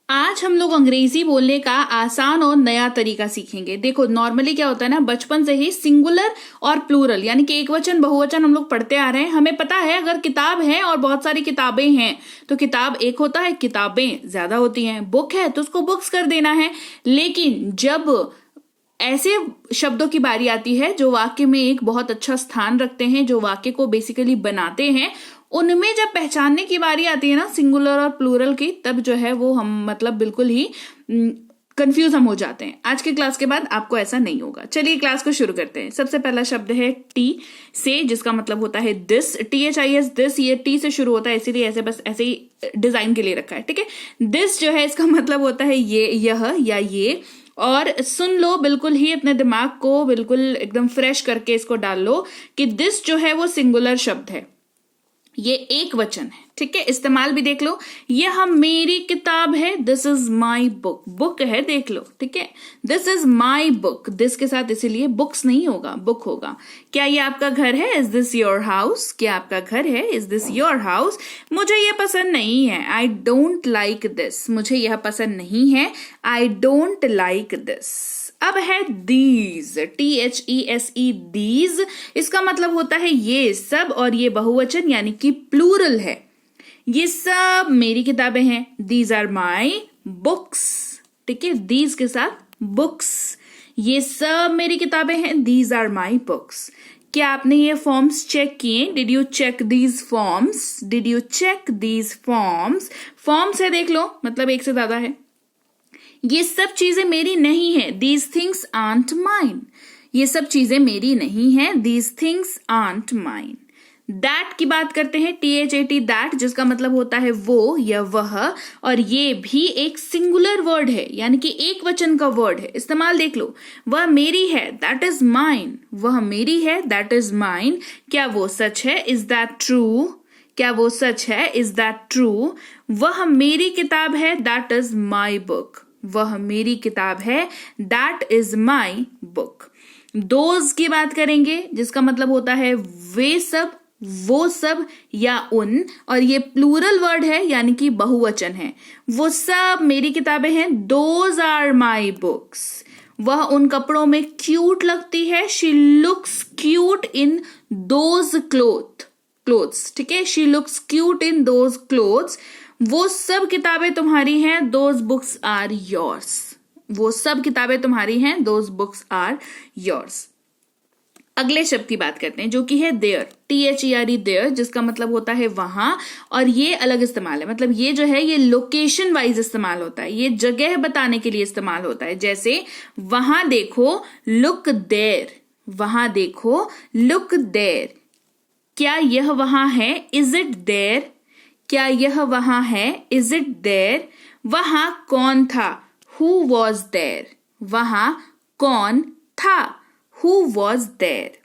आज हम लोग अंग्रेजी बोलने का आसान और नया तरीका सीखेंगे। देखो नॉर्मली क्या होता है ना, बचपन से ही सिंगुलर और प्लूरल यानी कि एक वचन बहुवचन हम लोग पढ़ते आ रहे हैं। हमें पता है अगर किताब है और बहुत सारी किताबें हैं तो किताब एक होता है, किताबें ज्यादा होती हैं। बुक है तो उसको बुक्स कर देना है। लेकिन जब ऐसे शब्दों की बारी आती है जो वाक्य में एक बहुत अच्छा स्थान रखते हैं, जो वाक्य को बेसिकली बनाते हैं, उनमें जब पहचानने की बारी आती है ना सिंगुलर और प्लूरल की, तब जो है वो हम मतलब बिल्कुल ही कंफ्यूज हम हो जाते हैं। आज की क्लास के बाद आपको ऐसा नहीं होगा। चलिए क्लास को शुरू करते हैं। सबसे पहला शब्द है टी से, जिसका मतलब होता है दिस, THIS दिस। ये टी से शुरू होता है इसीलिए ऐसे बस ऐसे ही डिजाइन के लिए रखा है, ठीक है। दिस जो है इसका मतलब होता है ये, यह या ये। और सुन लो, बिल्कुल ही अपने दिमाग को बिल्कुल एकदम फ्रेश करके इसको डाल लो कि दिस जो है वो सिंगुलर शब्द है, ये एक वचन है, ठीक है। इस्तेमाल भी देख लो, यह मेरी किताब है, this is my book. Book है, देख लो, ठीक है। This is my book, this के साथ इसीलिए बुक्स नहीं होगा, बुक होगा। क्या ये आपका घर है? Is this your house? क्या आपका घर है? Is this your house? मुझे ये पसंद नहीं है, आई डोंट लाइक दिस। मुझे यह पसंद नहीं है, आई डोंट लाइक दिस। अब है दीज, THESE दीज। इसका मतलब होता है ये सब, और ये बहुवचन यानी कि प्लूरल है। ये सब मेरी किताबें हैं, दीज आर माई बुक्स, ठीक है। दीज के साथ बुक्स, ये सब मेरी किताबें हैं, दीज आर माई बुक्स। क्या आपने ये फॉर्म्स चेक किए? Did you check these forms? Did you check these forms? Forms है, देख लो, मतलब एक से ज्यादा है। ये सब चीजें मेरी नहीं है, दीज थिंग्स आंट माइन। ये सब चीजें मेरी नहीं है, these things aren't mine. That की बात करते हैं, THAT दैट, जिसका मतलब होता है वो या वह, और ये भी एक सिंगुलर वर्ड है यानी कि एक वचन का वर्ड है। इस्तेमाल देख लो, वह मेरी है, दैट इज माइन। वह मेरी है, दैट इज माइन। क्या वो सच है? Is that true? क्या वो सच है? Is that true? वह मेरी किताब है, दैट इज माई बुक। वह मेरी किताब है, that is my book. Those की बात करेंगे, जिसका मतलब होता है वे सब, वो सब या उन, और ये प्लूरल वर्ड है यानी कि बहुवचन है। वो सब मेरी किताबें हैं, दोज आर माई बुक्स। वह उन कपड़ों में क्यूट लगती है, she looks cute in those clothes, ठीक है। She looks cute in those clothes. वो सब किताबें तुम्हारी हैं, दोज बुक्स आर योर्स। वो सब किताबें तुम्हारी हैं, दोज बुक्स आर योर्स। अगले शब्द की बात करते हैं जो कि है देयर, THERE देयर, जिसका मतलब होता है वहां, और ये अलग इस्तेमाल है। मतलब ये जो है ये लोकेशन वाइज इस्तेमाल होता है, ये जगह बताने के लिए इस्तेमाल होता है। जैसे वहां देखो, लुक देयर। वहां देखो, लुक देयर। क्या यह वहां है? Is it there? क्या यह वहां है? Is it there? वहां कौन था? Who was there? वहां कौन था? Who was there?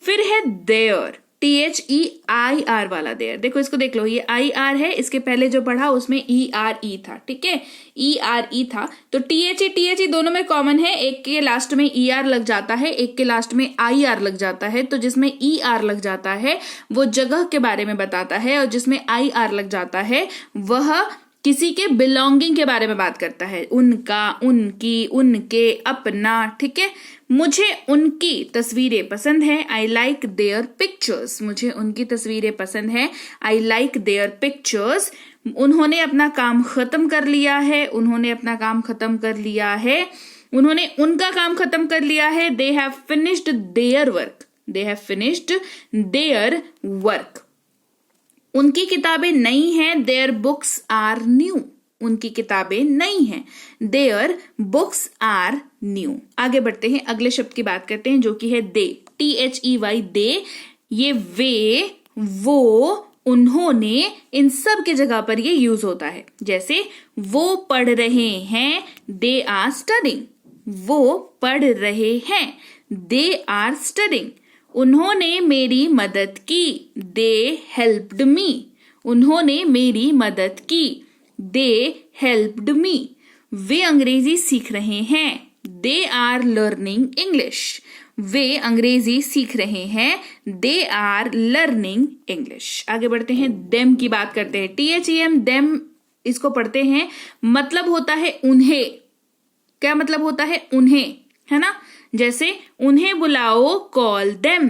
फिर है देयर, THEIR वाला देयर। देखो इसको देख लो, ये IR है, इसके पहले जो पढ़ा उसमें ERE था, ठीक है। ERE था, तो THE दोनों में कॉमन है। एक के लास्ट में ER लग जाता है, एक के लास्ट में IR लग जाता है। तो जिसमें ER लग जाता है वो जगह के बारे में बताता है, और जिसमें IR लग जाता है वह किसी के बिलोंगिंग के बारे में बात करता है। उनका, उनकी, उनके, अपना, ठीक है। मुझे उनकी तस्वीरें पसंद है, आई लाइक देयर पिक्चर्स। मुझे उनकी तस्वीरें पसंद है, आई लाइक देयर पिक्चर्स। उन्होंने अपना काम खत्म कर लिया है, उन्होंने अपना काम खत्म कर लिया है। उन्होंने उनका काम खत्म कर लिया है, they have finished their work. They have finished their work. उनकी किताबें नई हैं, देयर बुक्स आर न्यू। उनकी किताबें नई हैं, देयर बुक्स आर न्यू। आगे बढ़ते हैं, अगले शब्द की बात करते हैं जो कि है दे, THEY दे। ये वे, वो, उन्होंने, इन सब के जगह पर ये यूज होता है। जैसे वो पढ़ रहे हैं, दे आर स्टडिंग। वो पढ़ रहे हैं, दे आर स्टडिंग। उन्होंने मेरी मदद की, दे हेल्प्ड मी। उन्होंने मेरी मदद की, दे हेल्प्ड मी। वे अंग्रेजी सीख रहे हैं, दे आर लर्निंग इंग्लिश। वे अंग्रेजी सीख रहे हैं, दे आर लर्निंग इंग्लिश। आगे बढ़ते हैं, देम की बात करते हैं, THEM देम इसको पढ़ते हैं, मतलब होता है उन्हें। क्या मतलब होता है? उन्हें, है ना। जैसे उन्हें बुलाओ, कॉल देम,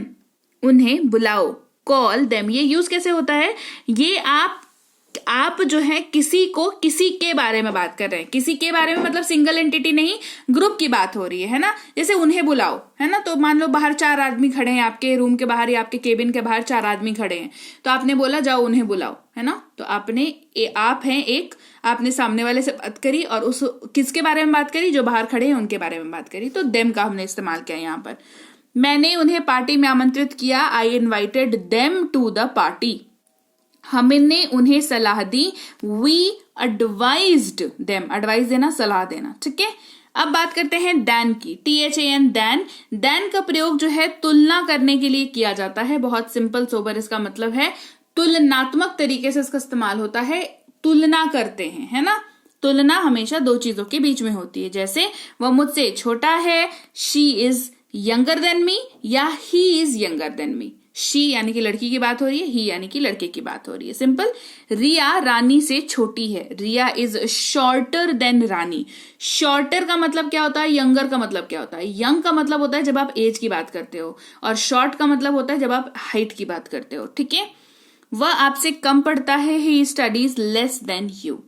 उन्हें बुलाओ, कॉल देम। ये यूज कैसे होता है? ये आप जो है किसी को किसी के बारे में बात कर रहे हैं। किसी के बारे में मतलब सिंगल एंटिटी नहीं, ग्रुप की बात हो रही है ना। जैसे उन्हें बुलाओ, है ना। तो मान लो बाहर 4 आदमी खड़े हैं, आपके रूम के बाहर या आपके केबिन के बाहर 4 आदमी खड़े हैं, तो आपने बोला जाओ उन्हें बुलाओ, है ना। तो आप हैं एक, आपने सामने वाले से बात करी और उस किसके बारे में बात करी? जो बाहर खड़े हैं उनके बारे में बात करी। तो देम का हमने इस्तेमाल किया यहाँ पर। मैंने उन्हें पार्टी में आमंत्रित किया, I invited them to the party. हमने उन्हें सलाह दी, वी एडवाइज्ड देम। एडवाइस देना, सलाह देना, ठीक है। अब बात करते हैं देन की, THAN, देन। देन का प्रयोग जो है तुलना करने के लिए किया जाता है। बहुत सिंपल सोबर इसका मतलब है, तुलनात्मक तरीके से इसका इस्तेमाल होता है। तुलना करते हैं, है ना। तुलना हमेशा 2 चीजों के बीच में होती है। जैसे वह मुझसे छोटा है, she is younger than me, या he is younger than me. She यानी कि लड़की की बात हो रही है, ही यानी कि लड़के की बात हो रही है। सिंपल। रिया रानी से छोटी है, Riya is shorter than Rani. Shorter का मतलब क्या होता है? यंगर का मतलब क्या होता है? यंग का मतलब होता है जब आप एज की बात करते हो, और शॉर्ट का मतलब होता है जब आप हाइट की बात करते हो, ठीक है। वह आपसे कम पढ़ता है, he studies less than you.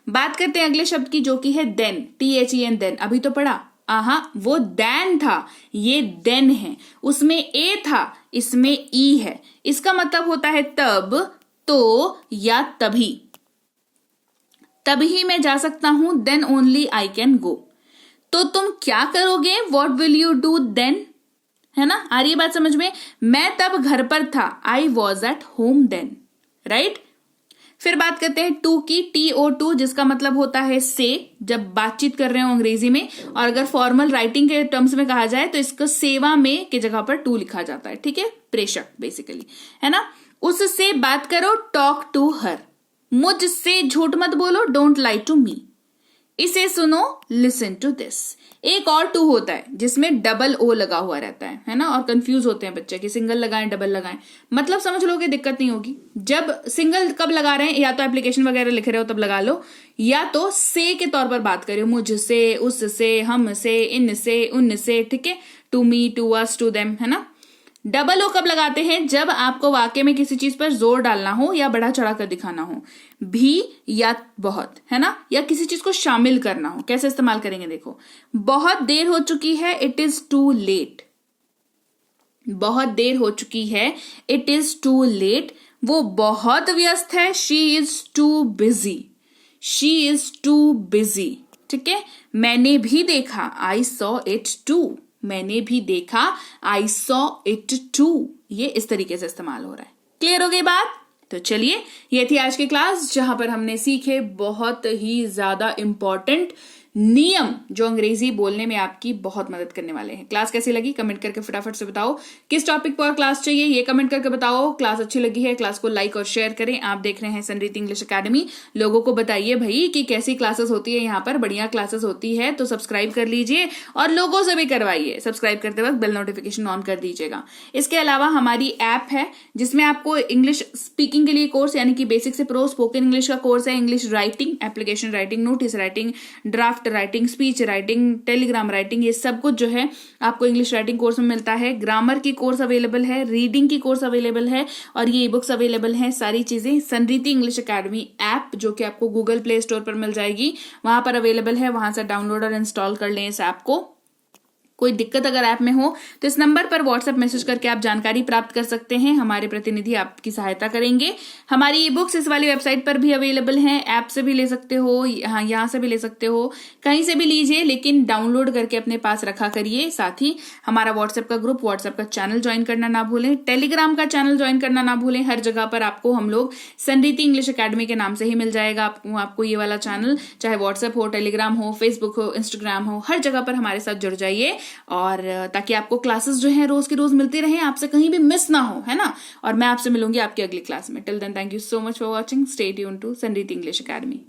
बात करते हैं अगले शब्द की, जो कि है देन, THEN, देन। अभी तो पढ़ा, वो देन था, ये देन है। उसमें ए था, इसमें ई है। इसका मतलब होता है तब, तो, या तभी। तभी मैं जा सकता हूं, then only I can go. तो तुम क्या करोगे? What will you do then, है ना। आ रही है बात समझ में? मैं तब घर पर था, I was at home then, right. फिर बात करते हैं टू की, TO2, जिसका मतलब होता है से। जब बातचीत कर रहे हो अंग्रेजी में, और अगर फॉर्मल राइटिंग के टर्म्स में कहा जाए तो इसको सेवा में की जगह पर टू लिखा जाता है, ठीक है। प्रेषक बेसिकली, है ना। उससे बात करो, टॉक टू हर। मुझसे झूठ मत बोलो, डोंट लाई टू मी। इसे सुनो, लिसन टू दिस। एक और टू होता है जिसमें डबल ओ लगा हुआ रहता है ना। और कंफ्यूज होते हैं बच्चे कि सिंगल लगाएं डबल लगाएं, मतलब समझ लोगे, दिक्कत नहीं होगी। जब सिंगल कब लगा रहे हैं, या तो एप्लीकेशन वगैरह लिख रहे हो तब लगा लो, या तो से के तौर पर बात करो, मुझसे, उससे, हमसे, इनसे, उनसे, ठीक है। To me, to us, to them, है ना। डबल ओ कब लगाते हैं? जब आपको वाक्य में किसी चीज पर जोर डालना हो या बढ़ा चढ़ा कर दिखाना हो, भी या बहुत, है ना, या किसी चीज को शामिल करना हो। कैसे इस्तेमाल करेंगे देखो। बहुत देर हो चुकी है, इट इज टू लेट। बहुत देर हो चुकी है, इट इज टू लेट। वो बहुत व्यस्त है, she is too busy, she is too busy, ठीक है। मैंने भी देखा, आई सॉ इट टू। मैंने भी देखा, आई सॉ इट टू। ये इस तरीके से इस्तेमाल हो रहा है। क्लियर हो गई बात? तो चलिए, ये थी आज की क्लास, जहां पर हमने सीखे बहुत ही ज्यादा इंपॉर्टेंट नियम जो अंग्रेजी बोलने में आपकी बहुत मदद करने वाले हैं। क्लास कैसी लगी कमेंट करके फटाफट से बताओ। किस टॉपिक पर क्लास चाहिए ये कमेंट करके बताओ। क्लास अच्छी लगी है, क्लास को लाइक और शेयर करें। आप देख रहे हैं संरीति इंग्लिश अकेडमी। लोगों को बताइए भाई कि कैसी क्लासेस होती है, यहाँ पर बढ़िया क्लासेस होती है, तो सब्सक्राइब कर लीजिए और लोगों से भी करवाइए। सब्सक्राइब करते वक्त बेल नोटिफिकेशन ऑन कर दीजिएगा। इसके अलावा हमारी ऐप है जिसमें आपको इंग्लिश स्पीकिंग के लिए कोर्स यानी कि बेसिक से प्रो स्पोकन इंग्लिश का कोर्स है। English writing, application writing, notice writing, draft writing, speech writing, Telegram writing, ये सब कुछ जो है आपको इंग्लिश राइटिंग कोर्स में मिलता है। ग्रामर की कोर्स अवेलेबल है, रीडिंग की कोर्स अवेलेबल है और ये बुक्स अवेलेबल हैं। सारी चीजें संरीति इंग्लिश अकेडमी ऐप जो कि आपको गूगल प्ले स्टोर पर मिल जाएगी, वहां पर अवेलेबल है। वहां से डाउनलोड और इंस्टॉल कर लें इस ऐप को। कोई दिक्कत अगर ऐप में हो तो इस नंबर पर व्हाट्सएप मैसेज करके आप जानकारी प्राप्त कर सकते हैं। हमारे प्रतिनिधि आपकी सहायता करेंगे। हमारी ई बुक्स इस वाली वेबसाइट पर भी अवेलेबल हैं। ऐप से भी ले सकते हो, यहाँ से भी ले सकते हो, कहीं से भी लीजिए, लेकिन डाउनलोड करके अपने पास रखा करिए। साथ ही हमारा व्हाट्सएप का ग्रुप, व्हाट्सएप का चैनल ज्वाइन करना ना भूलें, टेलीग्राम का चैनल ज्वाइन करना ना भूलें। हर जगह पर आपको हम लोग संरीति इंग्लिश अकेडमी के नाम से ही मिल जाएगा। आपको ये वाला चैनल, चाहे व्हाट्सएप हो, टेलीग्राम हो, फेसबुक हो, इंस्टाग्राम हो, हर जगह पर हमारे साथ जुड़ जाइए, और ताकि आपको क्लासेस जो है रोज की रोज मिलती रहे, आपसे कहीं भी मिस ना हो, है ना। और मैं आपसे मिलूंगी आपकी अगली क्लास में। Till then, thank you so much for watching. Stay tuned to Sanriti English academy.